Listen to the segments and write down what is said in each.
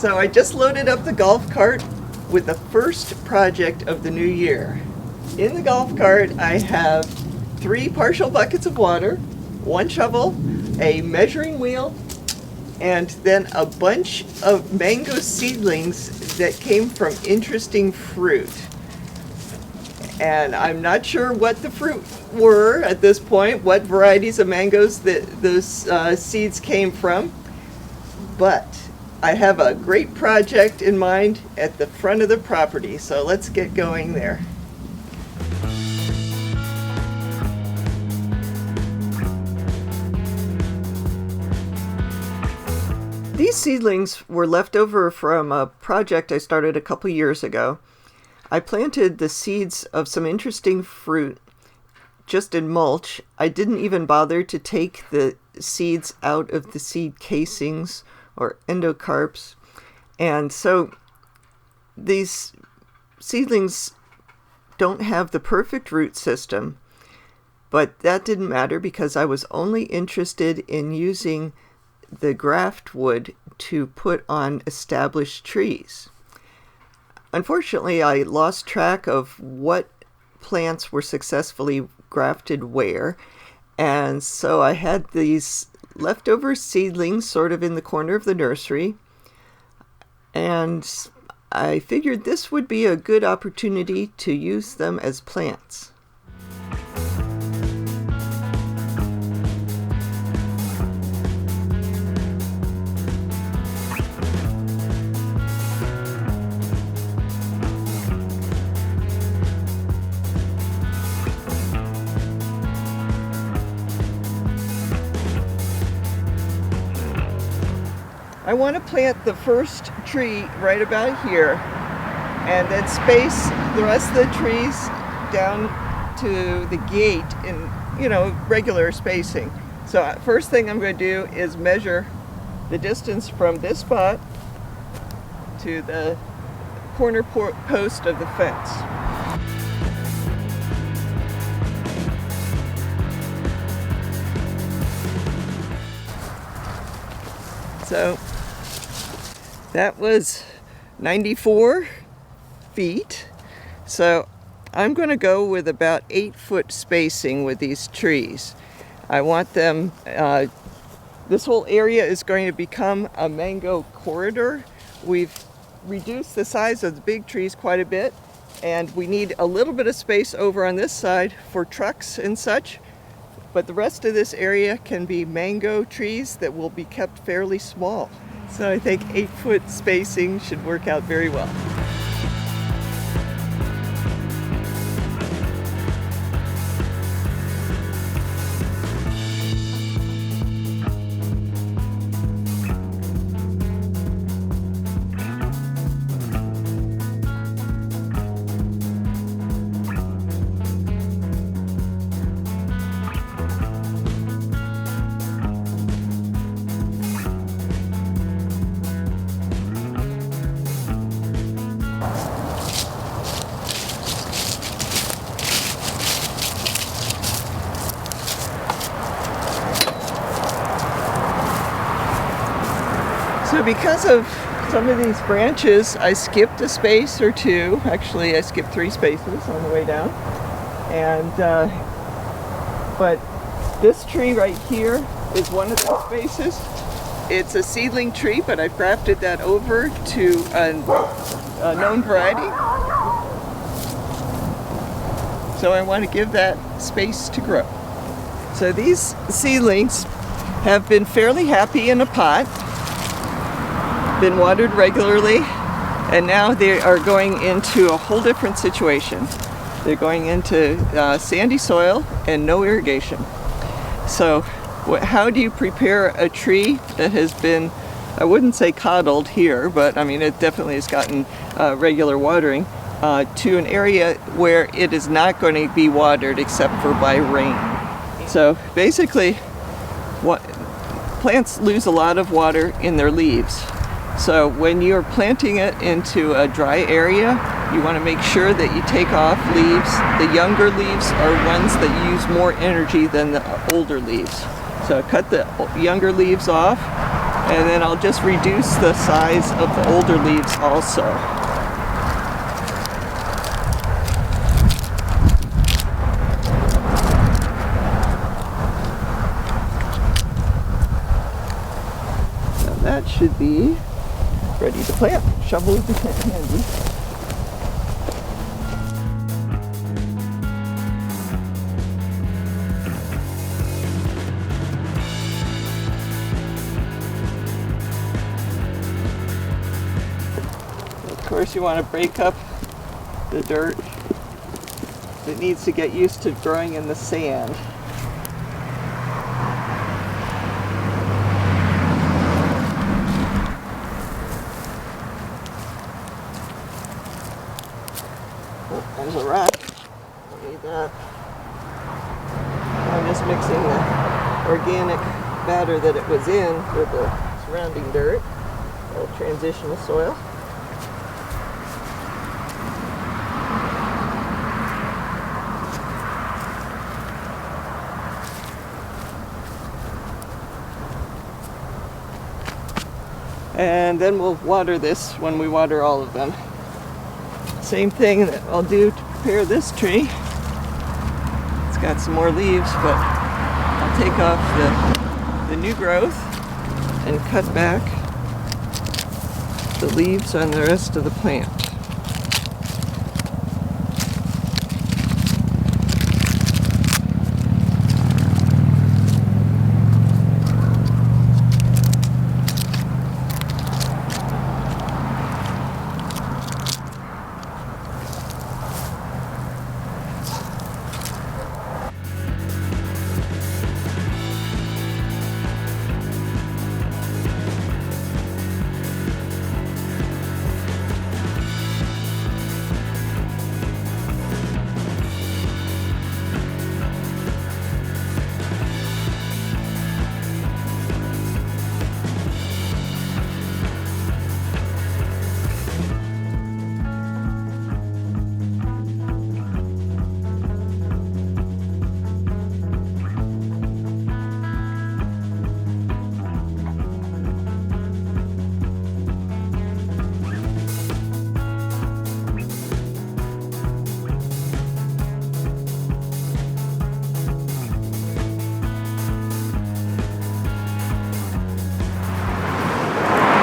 So I just loaded up the golf cart with the first project of the new year. In the golf cart, I have 3 partial buckets of water, 1 shovel, a measuring wheel, and then a bunch of mango seedlings that came from interesting fruit. And I'm not sure what the fruit were at this point, what varieties of mangoes that those seeds came from, but I have a great project in mind at the front of the property, so let's get going there. These seedlings were left over from a project I started a couple years ago. I planted the seeds of some interesting fruit just in mulch. I didn't even bother to take the seeds out of the seed casings or endocarps. And so these seedlings don't have the perfect root system, but that didn't matter because I was only interested in using the graft wood to put on established trees. Unfortunately, I lost track of what plants were successfully grafted where, and so I had these leftover seedlings sort of in the corner of the nursery, and I figured this would be a good opportunity to use them as plants. I want to plant the first tree right about here and then space the rest of the trees down to the gate in, regular spacing. So first thing I'm going to do is measure the distance from this spot to the corner post of the fence. So that was 94 feet. So I'm going to go with about 8-foot spacing with these trees. I want them, this whole area is going to become a mango corridor. We've reduced the size of the big trees quite a bit, and we need a little bit of space over on this side for trucks and such. But the rest of this area can be mango trees that will be kept fairly small. So I think 8-foot spacing should work out very well. So because of some of these branches, I skipped a space or two. Actually, I skipped 3 spaces on the way down. And but this tree right here is one of those spaces. It's a seedling tree, but I've grafted that over to a known variety. So I want to give that space to grow. So these seedlings have been fairly happy in a pot, been watered regularly, and now they are going into a whole different situation. They're going into sandy soil and no irrigation. So how do you prepare a tree that has been, I wouldn't say coddled here, but I mean it definitely has gotten regular watering, to an area where it is not going to be watered except for by rain. So basically, plants lose a lot of water in their leaves. So when you're planting it into a dry area, you want to make sure that you take off leaves. The younger leaves are ones that use more energy than the older leaves. So cut the younger leaves off And then I'll just reduce the size of the older leaves also. Now that should be ready to plant. Shovel is handy. Of course, you want to break up the dirt. It needs to get used to growing in the sand. Oh, there's a rock. Don't need that. I'm just mixing the organic batter that it was in with the surrounding dirt. A little transitional soil. And then we'll water this when we water all of them. Same thing that I'll do to prepare this tree. It's got some more leaves, but I'll take off the new growth and cut back the leaves on the rest of the plant.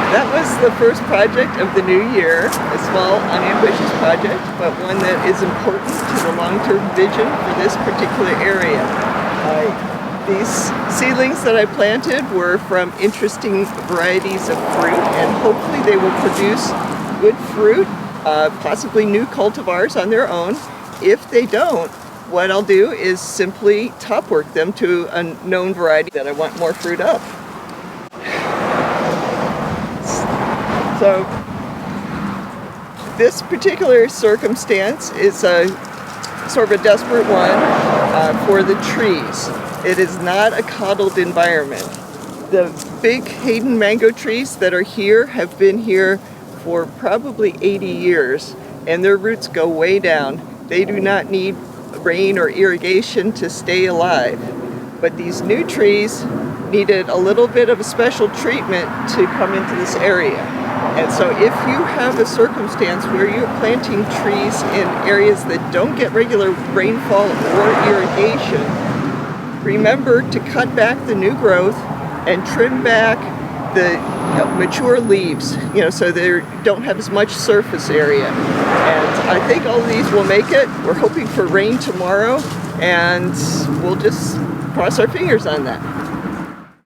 That was the first project of the new year, a small, unambitious project, but one that is important to the long-term vision for this particular area. These seedlings that I planted were from interesting varieties of fruit, and hopefully they will produce good fruit, possibly new cultivars on their own. If they don't, what I'll do is simply top work them to a known variety that I want more fruit of. So this particular circumstance is a sort of a desperate one for the trees. It is not a coddled environment. The big Hayden mango trees that are here have been here for probably 80 years, and their roots go way down. They do not need rain or irrigation to stay alive. But these new trees needed a little bit of a special treatment to come into this area. And so if you have a circumstance where you're planting trees in areas that don't get regular rainfall or irrigation, remember to cut back the new growth and trim back the mature leaves, so they don't have as much surface area. And I think all of these will make it. We're hoping for rain tomorrow, and we'll just cross our fingers on that.